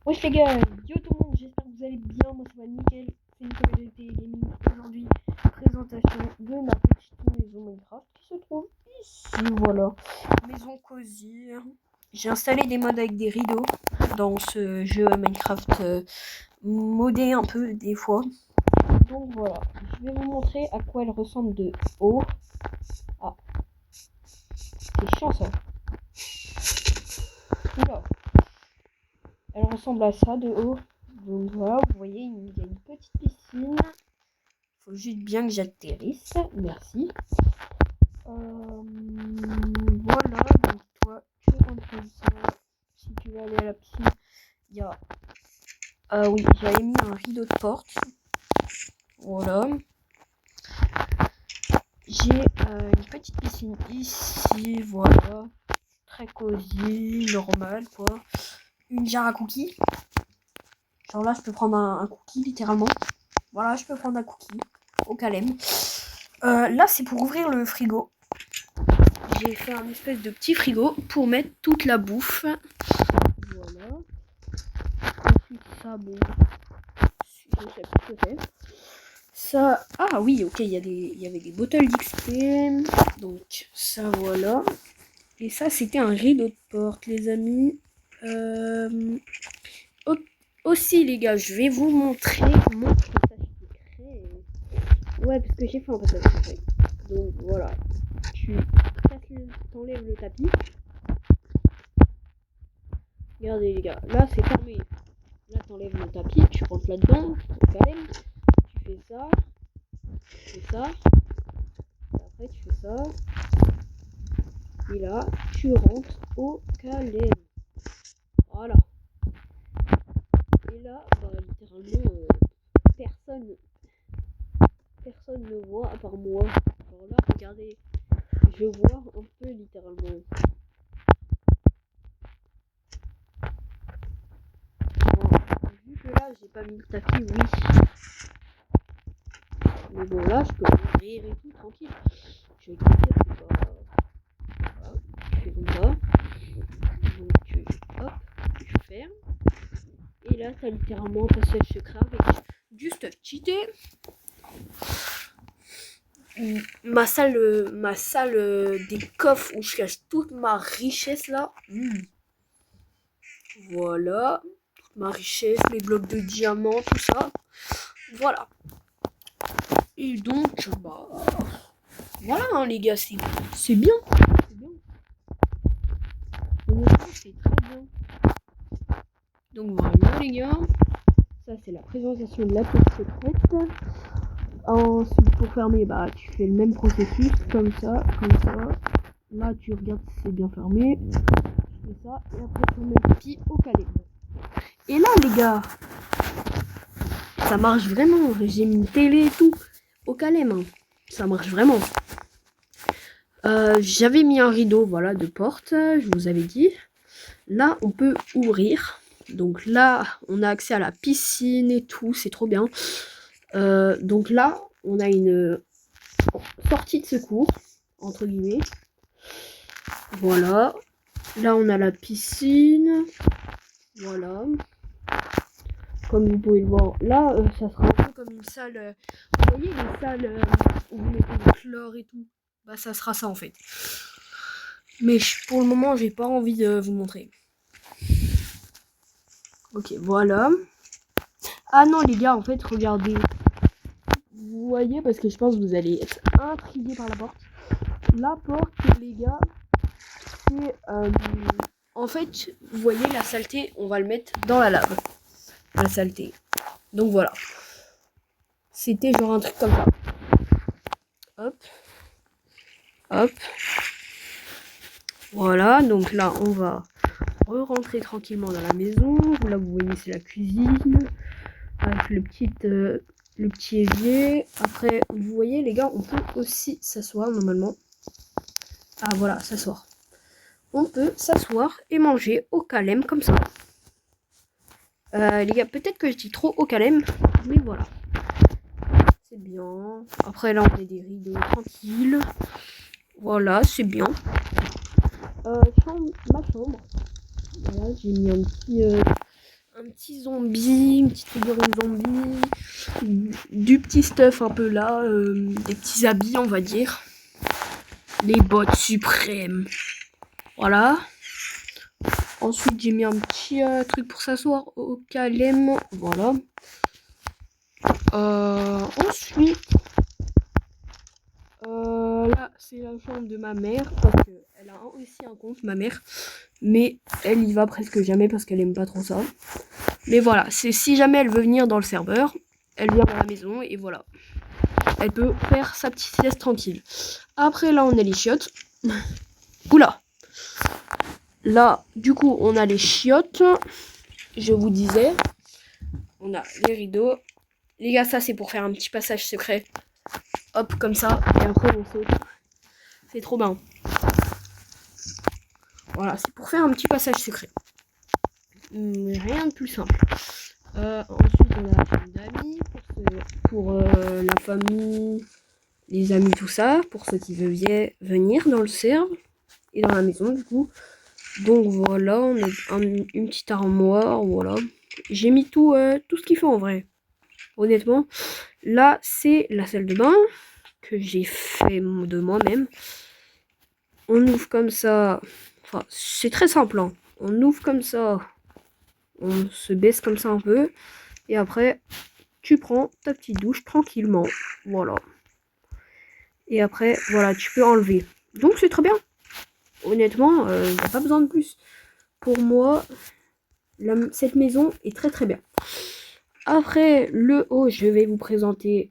Wesh les gars, yo tout le monde, j'espère que vous allez bien, moi ça va nickel, c'est Nicolas GT Gaming. Aujourd'hui, présentation de ma petite maison Minecraft qui se trouve ici, voilà. Maison cosy. J'ai installé des mods avec des rideaux dans ce jeu Minecraft modé un peu des fois. Donc voilà, je vais vous montrer à quoi elle ressemble de haut. Ah, c'est chiant ça. Oula. Elle ressemble à ça de haut. Donc voilà, vous voyez, il y a une petite piscine. Il faut juste bien que j'atterrisse. Merci. Voilà, donc toi, tu rentres comme ça. Si tu veux aller à la piscine, il y a... Ah oui, j'avais mis un rideau de porte. Voilà. J'ai une petite piscine ici, voilà. Très cosy, normal, quoi. Une jarre à cookies. Genre là, je peux prendre un cookie, littéralement. Voilà, je peux prendre un cookie au calme. Là, c'est pour ouvrir le frigo. J'ai fait un espèce de petit frigo pour mettre toute la bouffe. Voilà. Ensuite, ça, bon, je sais pas ce que c'est. Ça, ah oui, ok, il y avait des bottles d'XP. Donc, ça, voilà. Et ça, c'était un rideau de porte, les amis. Aussi, les gars, je vais vous montrer mon passage secret. Ouais, parce que j'ai fait un passage secret. Donc, voilà. T'enlèves le tapis. Regardez, les gars, là, c'est fermé. Là, t'enlèves le tapis, tu rentres là-dedans, au calme. Tu fais ça. Tu fais ça. Et après, tu fais ça. Et là, tu rentres au calme. Voilà. Et là, bah, littéralement, personne ne voit à part moi. Alors là, regardez, je vois un peu littéralement. Bon, vu que là, j'ai pas mis le tapis, oui. Mais bon, là, je peux ouvrir et tout, tranquille. Je vais te dire, c'est pas... Voilà, tu fais comme ça. Donc, hop, tu fermes. Et là, t'as littéralement un passage secret avec juste cheaté. Ma salle des coffres où je cache toute ma richesse là. Voilà. Toute ma richesse, mes blocs de diamants, tout ça. Voilà. Et donc, bah... Voilà, hein, les gars, c'est bien. C'est bien. Honnêtement, c'est très bien. Donc voilà, les gars. Ça, c'est la présentation de la pièce secrète. Ensuite, pour fermer, bah, tu fais le même processus, comme ça, comme ça. Là, tu regardes si c'est bien fermé. Tu fais ça, et après, tu mets le petit au calme. Et là, les gars, ça marche vraiment. J'ai mis une télé et tout au calme. Hein. Ça marche vraiment. J'avais mis un rideau, voilà, de porte, je vous avais dit. Là, on peut ouvrir. Donc là, on a accès à la piscine et tout, c'est trop bien. Donc là, on a une sortie de secours, entre guillemets. Voilà. Là, on a la piscine. Voilà. Comme vous pouvez le voir, là, ça sera un peu comme une salle. Vous voyez les salles où vous mettez du chlore et tout. Bah, ça sera ça en fait. Mais pour le moment, j'ai pas envie de vous montrer. Ok, voilà. Ah non, les gars, en fait, regardez. Vous voyez, parce que je pense que vous allez être intrigués par la porte. La porte, les gars, c'est... en fait, vous voyez, la saleté, on va le mettre dans la lave. La saleté. Donc voilà. C'était genre un truc comme ça. Hop. Hop. Voilà, donc là, on va re-rentrer tranquillement dans la maison. Là, vous voyez, c'est la cuisine. Avec le petit évier. Après, vous voyez, les gars, on peut aussi s'asseoir normalement. Ah, voilà, s'asseoir. On peut s'asseoir et manger au calme comme ça. Les gars, peut-être que je dis trop au calme, mais voilà. C'est bien. Après, là, on met des rideaux tranquilles. Voilà, c'est bien. Ma chambre. Voilà, j'ai mis un petit un petit zombie, une petite figurine zombie, du petit stuff un peu là, des petits habits on va dire. Les bottes suprêmes. Voilà. Ensuite j'ai mis un petit truc pour s'asseoir au calme. Voilà. Ensuite, là c'est la chambre de ma mère parce qu'elle a aussi un compte, ma mère. Mais elle y va presque jamais parce qu'elle aime pas trop ça. Mais voilà, c'est si jamais elle veut venir dans le serveur, elle vient dans la maison et voilà. Elle peut faire sa petite sieste tranquille. Après là on a les chiottes. Oula. Là du coup on a les chiottes. Je vous disais. On a les rideaux. Les gars, ça c'est pour faire un petit passage secret. Hop comme ça. Et après on saute. C'est trop bien. Voilà, c'est pour faire un petit passage secret. Rien de plus simple. Ensuite, on a la chambre d'amis pour la famille, les amis, tout ça, pour ceux qui veulent venir dans le serve et dans la maison, du coup. Donc voilà, on a une petite armoire, voilà. J'ai mis tout ce qu'il faut en vrai. Honnêtement, là, c'est la salle de bain que j'ai fait de moi-même. On ouvre comme ça. Enfin, c'est très simple, hein. On ouvre comme ça. On se baisse comme ça un peu. Et après, tu prends ta petite douche tranquillement. Voilà. Et après, voilà, tu peux enlever. Donc, c'est très bien. Honnêtement, il n'y a pas besoin de plus. Pour moi, cette maison est très très bien. Après, le haut, je vais vous présenter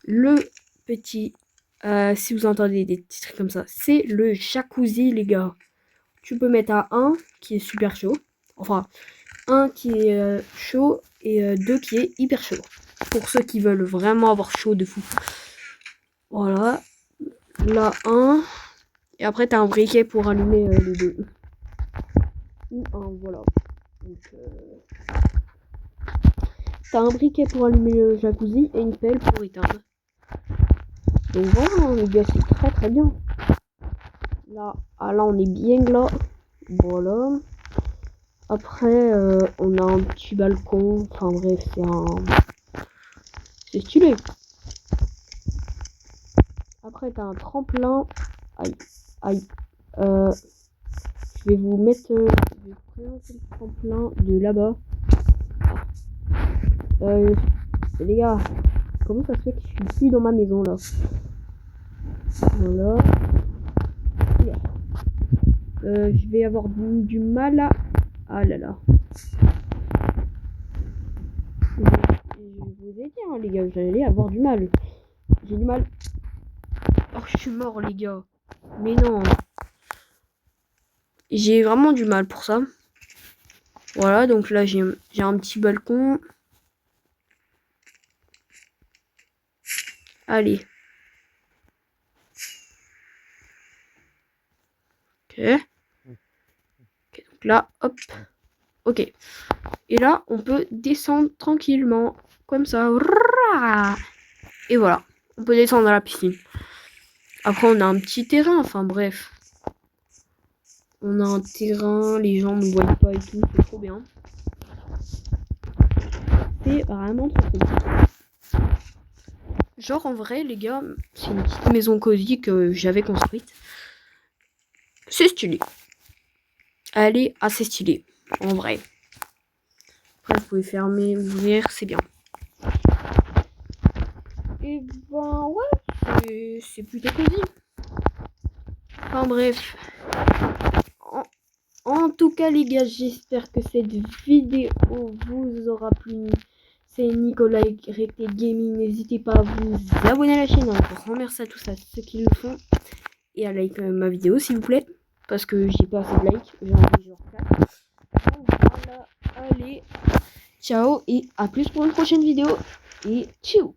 le petit... si vous entendez des petits trucs comme ça, c'est le jacuzzi, les gars. Tu peux mettre à 1 qui est super chaud. Enfin, 1 qui est chaud et 2 qui est hyper chaud. Pour ceux qui veulent vraiment avoir chaud de fou. Voilà. Là, 1. Et après, tu as un briquet pour allumer les deux. Ou un, voilà. Donc, tu as un briquet pour allumer le jacuzzi et une pelle pour éteindre. Donc voilà, les gars, c'est très très bien. Là, là, on est bien là. Voilà. Après, on a un petit balcon. Enfin bref, c'est stylé. Après, t'as un tremplin. Aïe, aïe. Je vais vous mettre... je vais vous présenter le tremplin de là-bas. Les gars, comment ça se fait que je suis plus dans ma maison, là? Voilà. Je vais avoir du mal à... Ah là là. Je vous ai dit, hein, les gars, j'allais avoir du mal. J'ai du mal. Oh, je suis mort, les gars. Mais non. J'ai vraiment du mal pour ça. Voilà, donc là, j'ai un petit balcon. Allez. Ok. Ok, donc là, hop. Ok. Et là, on peut descendre tranquillement. Comme ça. Et voilà. On peut descendre à la piscine. Après, on a un petit terrain. Enfin, bref. On a un terrain. Les gens ne voient pas et tout. C'est trop bien. C'est vraiment trop bien. Genre, en vrai, les gars, c'est une petite maison cosy que j'avais construite. C'est stylé. Elle est assez stylée. En vrai. Après, vous pouvez fermer, ouvrir. C'est bien. Et ben ouais, c'est plutôt cosy. Enfin bref. En tout cas les gars, j'espère que cette vidéo vous aura plu. C'est Nicolas Rected Gaming. N'hésitez pas à vous abonner à la chaîne. Un grand merci à tous ceux qui le font. Et à like ma vidéo s'il vous plaît. Parce que j'ai pas assez de likes. J'ai envie genre 4. Donc voilà, allez. Ciao et à plus pour une prochaine vidéo. Et tchuss.